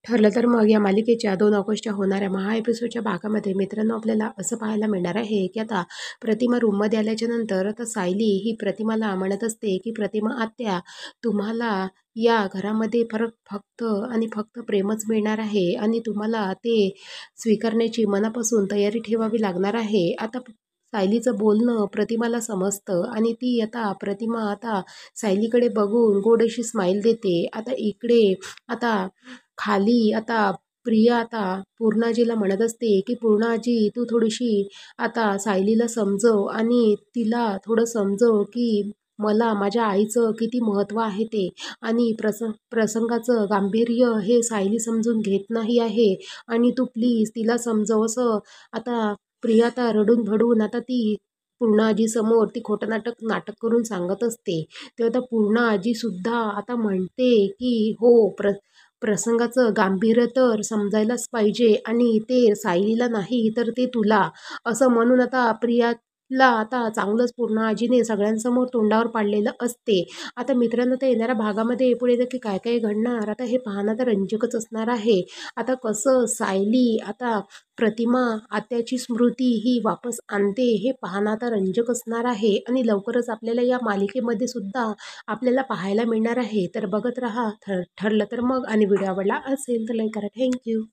ठरलं तर मग या मालिकेच्या 2 ऑगस्टच्या होणाऱ्या महा एपिसोडच्या भागामध्ये मित्रांनो आपल्याला असं पाहायला मिळणार आहे की आता प्रतिमा रूममध्ये आल्याच्या नंतर आता सायली ही प्रतिमाला म्हणत असते की प्रतिमा आत्या, तुम्हाला या घरामध्ये फक्त आणि फक्त प्रेमच मिळणार आहे आणि तुम्हाला ते स्वीकारण्याची मनापासून तयारी ठेवावी लागणार आहे. आता सायलीचं बोलणं प्रतिमाला समजतं आणि ती प्रतिमा सायलीकडे बघून गोड अशी स्माईल देते. आता इकडे आता खाली प्रिया पूर्णाजीला म्हणत असते की पूर्णाजी, तू थोडीशी सायलीला समजव आणि तिला थोडं समजव की मला माझ्या आईचं किती महत्त्व आहे ते, आणि प्रसंगाचं गांभीर्य हे सायली समजून घेत नाही आहे आणि तू प्लीज तिला समजव. असं प्रिया रडून भडून ती पूर्णाजीसमोर ती खोटं नाटक करून सांगत असते. तेव्हा पूर्णाजीसुद्धा म्हणते की हो, प्रसंगाचं गांभीर्य तर समजायलाच पाहिजे आणि ते सायलीला नाही तर ते तुला, असं म्हणून प्रियाला चांगलंच पूर्णाजीने सगळ्यांसमोर तोंडावर पाडलेलं असते. आता मित्रांनो, तर येणाऱ्या भागामध्ये पुढे नक्की काय काय घडणार हे पाहणं तर रंजकच असणार आहे. कसं सायली प्रतिमा आत्याची स्मृती ही वापस आणते हे पाहणं आता रंजक असणार आहे आणि लवकरच आपल्याला या मालिकेमध्ये सुद्धा आपल्याला पाहायला मिळणार आहे. तर बघत राहा. ठरलं तर मग. आणि व्हिडिओ आवडला असेल तर लाईक करा. थँक्यू.